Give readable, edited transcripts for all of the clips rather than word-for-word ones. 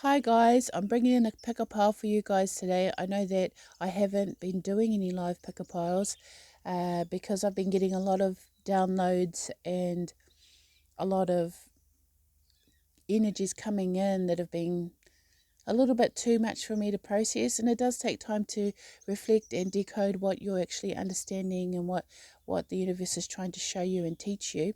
Hi guys, I'm bringing in a pick-a-pile for you guys today. I know that I haven't been doing any live pick-a-piles because I've been getting a lot of downloads and a lot of energies coming in that have been a little bit too much for me to process, and it does take time to reflect and decode what you're actually understanding and what the universe is trying to show you and teach you.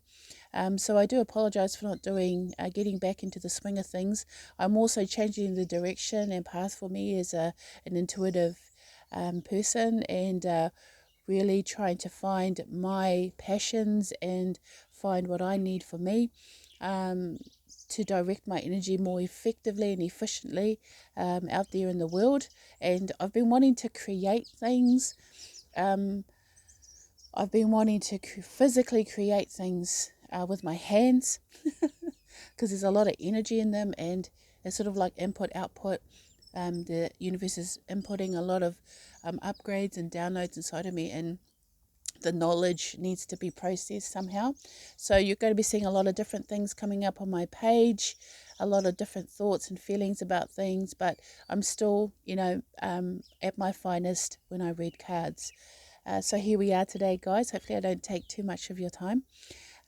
So I do apologize for not getting back into the swing of things. I'm also changing the direction and path for me as an intuitive person, and really trying to find my passions and find what I need for me. To direct my energy more effectively and efficiently out there in the world. And I've been wanting to create things. I've been wanting to physically create things with my hands because there's a lot of energy in them, and it's sort of like input output. The universe is inputting a lot of upgrades and downloads inside of me, and the knowledge needs to be processed somehow. So you're going to be seeing a lot of different things coming up on my page, a lot of different thoughts and feelings about things, but I'm still, at my finest when I read cards. So here we are today, guys. Hopefully I don't take too much of your time,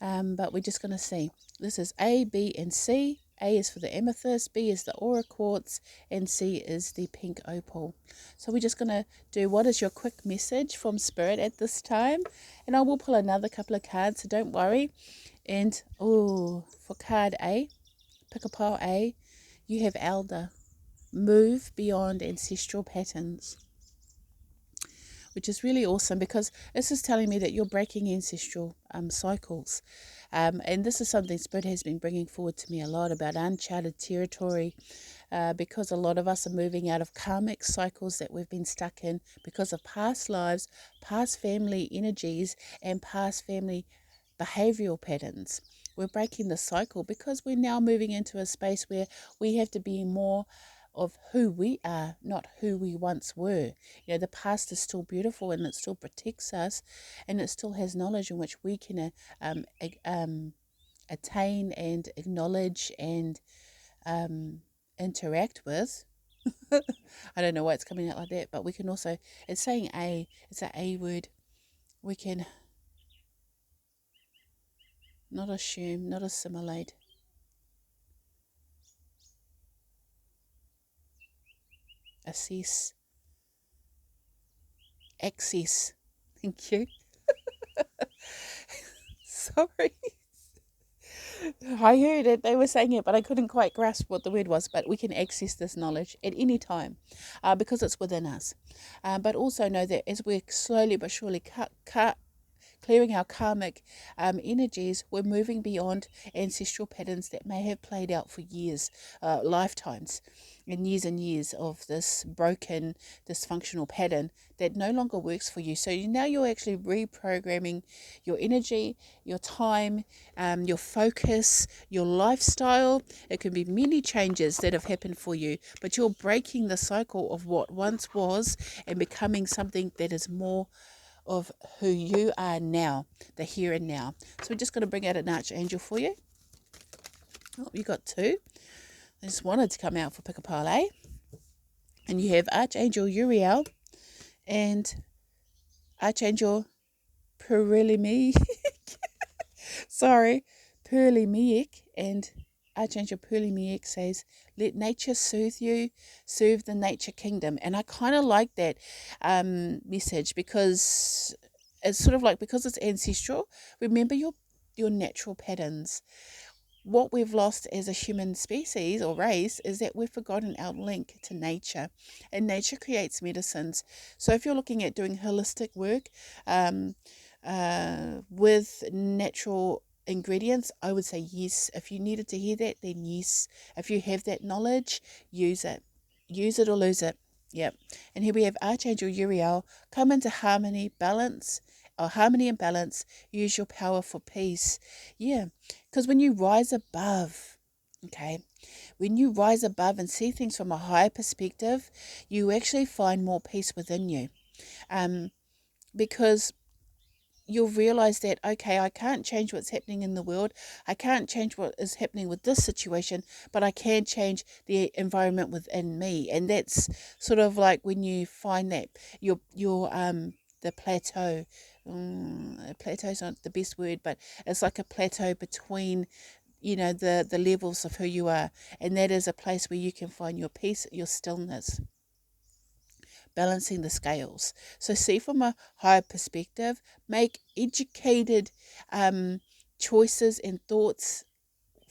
but we're just going to see. This is A, B, and C. A is for the amethyst, B is the aura quartz, and C is the pink opal. So we're just going to do what is your quick message from Spirit at this time. And I will pull another couple of cards, so don't worry. And, for card A, Pickapol A, you have Elder. Move beyond ancestral patterns, which is really awesome because this is telling me that you're breaking ancestral cycles. And this is something Spirit has been bringing forward to me a lot about uncharted territory, because a lot of us are moving out of karmic cycles that we've been stuck in because of past lives, past family energies, and past family behavioral patterns. We're breaking the cycle because we're now moving into a space where we have to be more of who we are, not who we once were. The past is still beautiful and it still protects us, and it still has knowledge in which we can attain and acknowledge and interact with. I don't know why it's coming out like that, but we can also, it's saying A, it's an A word. We can not assume, not assimilate. Assess, access. Thank you. Sorry. I heard it. They were saying it, but I couldn't quite grasp what the word was. But we can access this knowledge at any time because it's within us. But also know that as we're slowly but surely clearing our karmic energies, we're moving beyond ancestral patterns that may have played out for years, lifetimes, and years of this broken, dysfunctional pattern that no longer works for you. So now you're actually reprogramming your energy, your time, your focus, your lifestyle. It can be many changes that have happened for you, but you're breaking the cycle of what once was and becoming something that is more of who you are now, the here and now. So we're just going to bring out an archangel for you. Oh, you got two. I just wanted to come out for Pickapol A. And you have Archangel Uriel and Archangel Purlimiek. Sorry, Purlimiek. And Archangel Purlimiek says, let nature soothe you, soothe the nature kingdom. And I kind of like that message because it's sort of like, because it's ancestral, remember your natural patterns. What we've lost as a human species or race is that we've forgotten our link to nature, and nature creates medicines. So if you're looking at doing holistic work with natural ingredients, I would say yes. If you needed to hear that, then yes. If you have that knowledge, use it. Use it or lose it. Yep. And here we have Archangel Uriel. Come into harmony, balance, or harmony and balance. Use your power for peace. Yeah. Because when you rise above, okay, when you rise above and see things from a higher perspective, you actually find more peace within you. Because you'll realize that, okay, I can't change what's happening in the world. I can't change what is happening with this situation, but I can change the environment within me. And that's sort of like when you find that your the plateau. Plateau's not the best word, but it's like a plateau between, the levels of who you are. And that is a place where you can find your peace, your stillness, balancing the scales. So see from a higher perspective, make educated choices and thoughts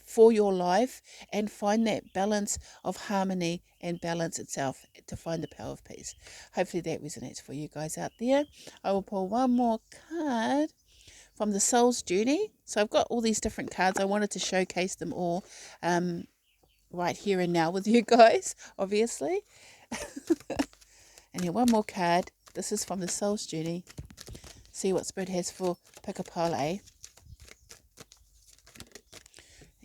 for your life, and find that balance of harmony and balance itself to find the power of peace. Hopefully that resonates for you guys out there. I will pull one more card from the Soul's Journey. So I've got all these different cards. I wanted to showcase them all right here and now with you guys, obviously. And here, one more card. This is from the Soul's Journey. See what Spirit has for Pickapol A.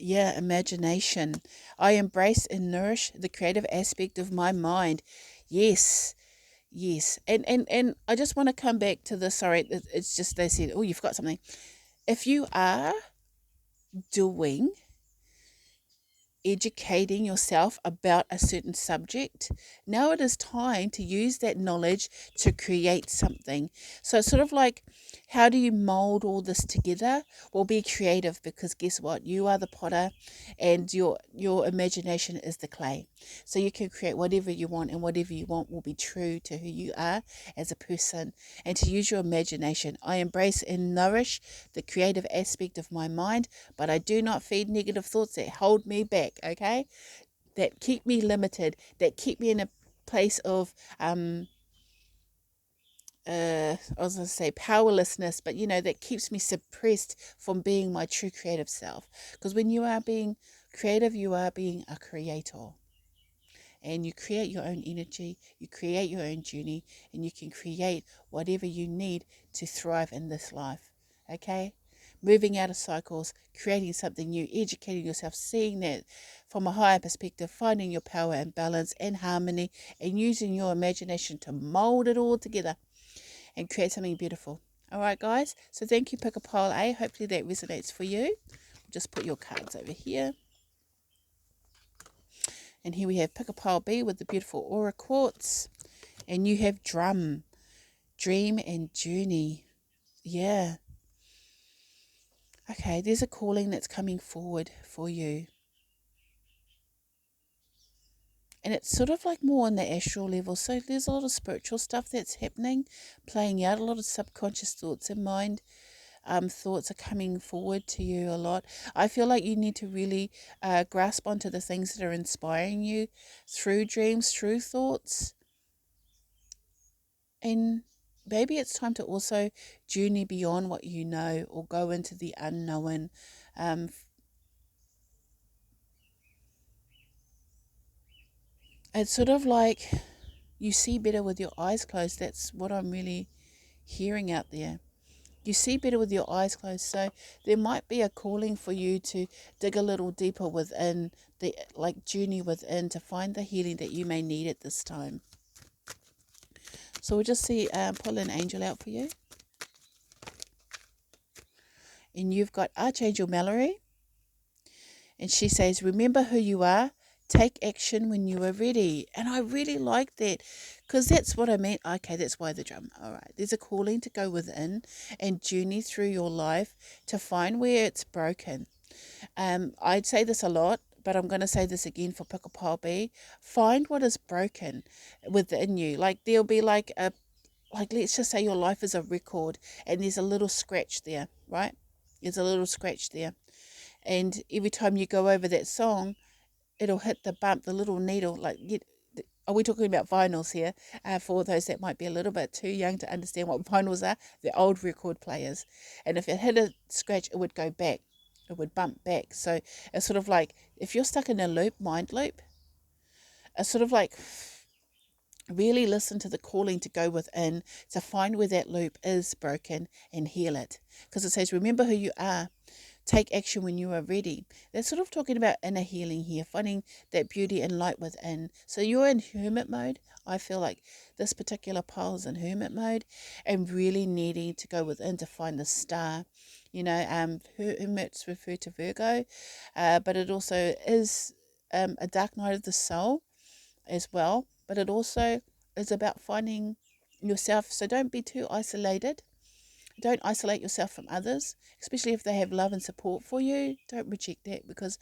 Yeah, imagination. I embrace and nourish the creative aspect of my mind. Yes, yes. And I just want to come back to this. Sorry, it's just they said, oh, you've got something. If you are doing educating yourself about a certain subject, now it is time to use that knowledge to create something. So it's sort of like, how do you mold all this together? Well, be creative, because guess what? You are the potter, and your imagination is the clay. So you can create whatever you want, and whatever you want will be true to who you are as a person. And to use your imagination, I embrace and nourish the creative aspect of my mind, but I do not feed negative thoughts that hold me back, okay? That keep me limited, that keep me in a place of I was going to say powerlessness, but that keeps me suppressed from being my true creative self. Because when you are being creative, you are being a creator. And you create your own energy, you create your own journey, and you can create whatever you need to thrive in this life. Okay? Moving out of cycles, creating something new, educating yourself, seeing that from a higher perspective, finding your power and balance and harmony, and using your imagination to mold it all together and create something beautiful. All right, guys. So thank you, Pickapol A. Hopefully that resonates for you. Just put your cards over here. And here we have Pickapol B with the beautiful aura quartz. And you have drum, dream and journey. Yeah. Okay, there's a calling that's coming forward for you. And it's sort of like more on the astral level. So there's a lot of spiritual stuff that's happening, playing out, a lot of subconscious thoughts in mind. Thoughts are coming forward to you a lot. I feel like you need to really grasp onto the things that are inspiring you through dreams, through thoughts. And maybe it's time to also journey beyond what you know, or go into the unknown. It's sort of like you see better with your eyes closed. That's what I'm really hearing out there. You see better with your eyes closed. So there might be a calling for you to dig a little deeper within, journey within, to find the healing that you may need at this time. So we'll just see, pull an angel out for you. And you've got Archangel Mallory. And she says, remember who you are. Take action when you are ready. And I really like that, because that's what I meant. Okay, that's why the drum. All right. There's a calling to go within and journey through your life to find where it's broken. I'd say this a lot, but I'm going to say this again for Pickapol B. Find what is broken within you. Like there'll be let's just say your life is a record and there's a little scratch there, right? There's a little scratch there. And every time you go over that song, it'll hit the bump, the little needle. Are we talking about vinyls here? For those that might be a little bit too young to understand what vinyls are, they're old record players. And if it hit a scratch, it would go back. It would bump back. So it's sort of like, if you're stuck in a loop, mind loop, it's sort of like really listen to the calling to go within, to find where that loop is broken and heal it. Because it says, remember who you are. take action when you are ready. They're sort of talking about inner healing here, finding that beauty and light within. So you're in hermit mode. I feel like this particular pile is in hermit mode and really needing to go within to find the star. Hermits refer to Virgo, but it also is a dark night of the soul as well. But it also is about finding yourself. So don't be too isolated. Don't isolate yourself from others, especially if they have love and support for you. Don't reject that, because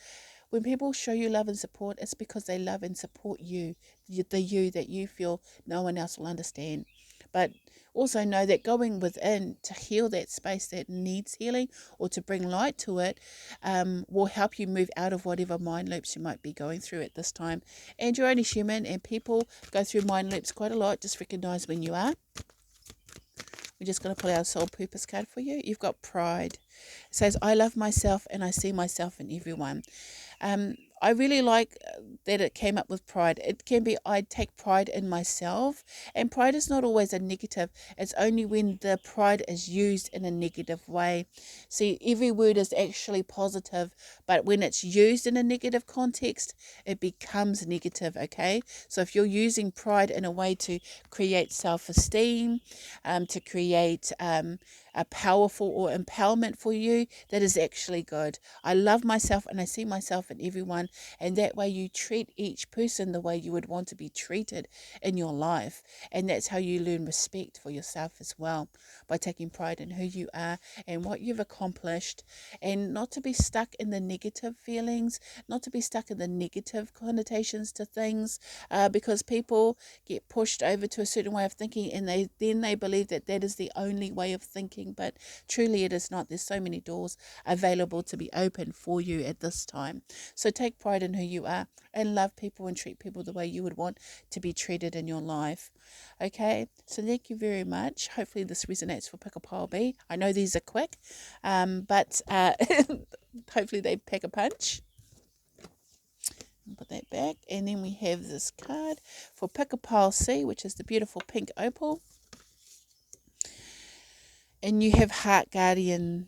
when people show you love and support, it's because they love and support you, the you that you feel no one else will understand. But also know that going within to heal that space that needs healing, or to bring light to it, will help you move out of whatever mind loops you might be going through at this time. And you're only human, and people go through mind loops quite a lot. Just recognize when you are. We're just going to pull our soul purpose card for you. You've got pride. It says, I love myself and I see myself in everyone. I really like that it came up with pride. It can be, I take pride in myself. And pride is not always a negative. It's only when the pride is used in a negative way. See, every word is actually positive, but when it's used in a negative context, it becomes negative, okay? So if you're using pride in a way to create self-esteem, to create a powerful or empowerment for you, that is actually good. I love myself and I see myself in everyone, and that way you treat each person the way you would want to be treated in your life. And that's how you learn respect for yourself as well, by taking pride in who you are and what you've accomplished, and not to be stuck in the negative feelings, not to be stuck in the negative connotations to things, because people get pushed over to a certain way of thinking, and they believe that that is the only way of thinking, but truly it is not. There's so many doors available to be open for you at this time. So take pride in who you are and love people and treat people the way you would want to be treated in your life. Okay, so thank you very much. Hopefully this resonates for Pickapol B. I know these are quick, but hopefully they pack a punch. Put that back, and then we have this card for Pickapol C, which is the beautiful pink opal. And you have Heart Guardian.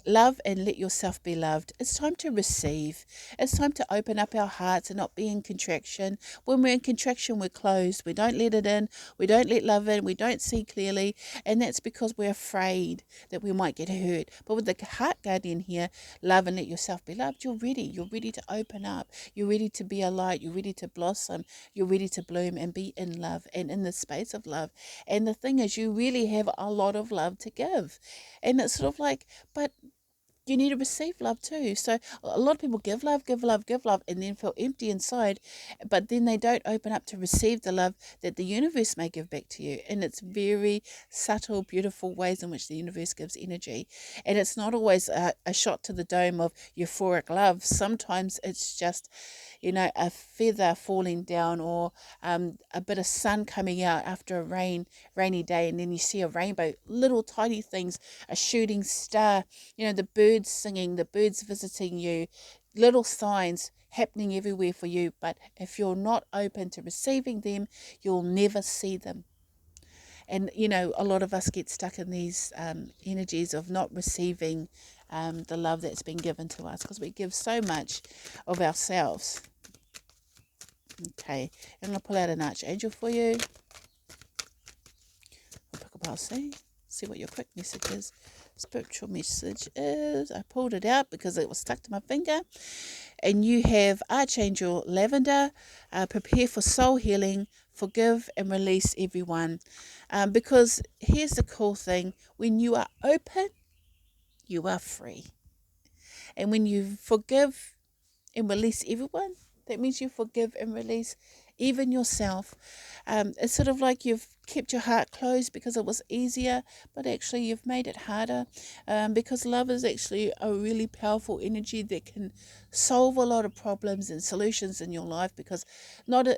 Love and let yourself be loved. It's time to receive. It's time to open up our hearts and not be in contraction. When we're in contraction, we're closed. We don't let it in. We don't let love in. We don't see clearly. And that's because we're afraid that we might get hurt. But with the Heart Guardian here, love and let yourself be loved, you're ready. You're ready to open up. You're ready to be a light. You're ready to blossom. You're ready to bloom and be in love and in the space of love. And the thing is, you really have a lot of love to give. And it's sort of like, but you need to receive love too. So a lot of people give love, and then feel empty inside, but then they don't open up to receive the love that the universe may give back to you. And it's very subtle, beautiful ways in which the universe gives energy. And it's not always a shot to the dome of euphoric love. Sometimes it's just, a feather falling down, or a bit of sun coming out after a rainy day, and then you see a rainbow, little tiny things, a shooting star, the birds singing, the birds visiting you, little signs happening everywhere for you. But if you're not open to receiving them, you'll never see them. And, a lot of us get stuck in these energies of not receiving the love that's been given to us, because we give so much of ourselves. Okay, I'm going to pull out an Archangel for you. I'll pick up, I'll see what your quick message is. Spiritual message is, I pulled it out because it was stuck to my finger. And you have Archangel Lavender, prepare for soul healing, forgive and release everyone. Because here's the cool thing, when you are open, you are free. And when you forgive and release everyone, that means you forgive and release even yourself. It's sort of like you've kept your heart closed because it was easier, but actually you've made it harder, because love is actually a really powerful energy that can solve a lot of problems and solutions in your life, because not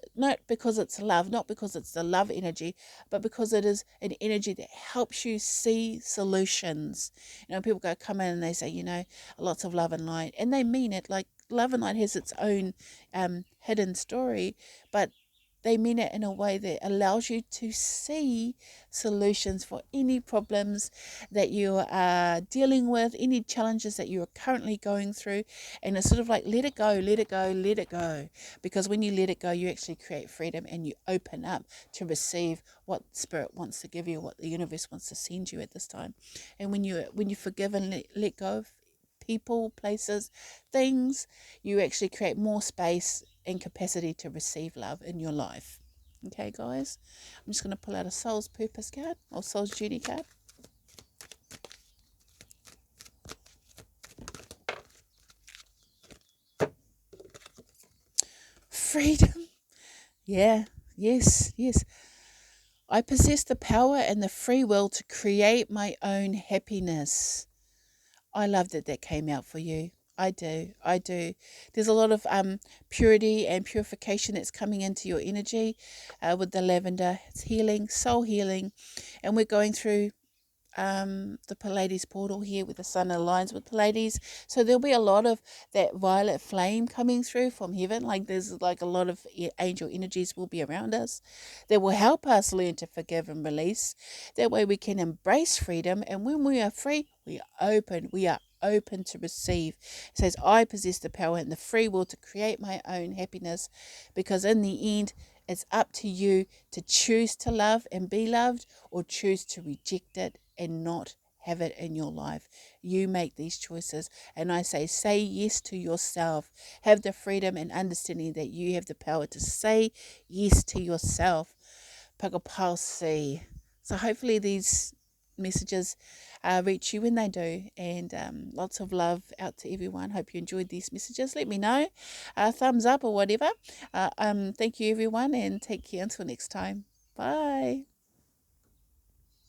because it's love, not because it's the love energy, but because it is an energy that helps you see solutions. People come in and they say, lots of love and light, and they mean it. Like, love and light has its own hidden story, but they mean it in a way that allows you to see solutions for any problems that you are dealing with, any challenges that you are currently going through. And it's sort of like, let it go, let it go, let it go. Because when you let it go, you actually create freedom and you open up to receive what Spirit wants to give you, what the universe wants to send you at this time. And when you forgive and let go of people, places, things, you actually create more space and capacity to receive love in your life. Okay, guys, I'm just going to pull out a soul's purpose card or soul's duty card. Freedom. Yeah, yes. I possess the power and the free will to create my own happiness. I love that came out for you. I do. There's a lot of purity and purification that's coming into your energy with the lavender. It's healing, soul healing. And we're going through the Pleiades portal here with the sun aligns with Pleiades. So there'll be a lot of that violet flame coming through from heaven. Like there's like a lot of angel energies will be around us that will help us learn to forgive and release. That way we can embrace freedom. And when we are free, we are open to receive. It says, I possess the power and the free will to create my own happiness, because in the end, it's up to you to choose to love and be loved, or choose to reject it and not have it in your life. You make these choices. And I say yes to yourself. Have the freedom and understanding that you have the power to say yes to yourself. Pickapol C. So hopefully these messages reach you when they do, and lots of love out to everyone. Hope you enjoyed these messages. Let me know, thumbs up or whatever. Thank you everyone, and take care until next time. Bye.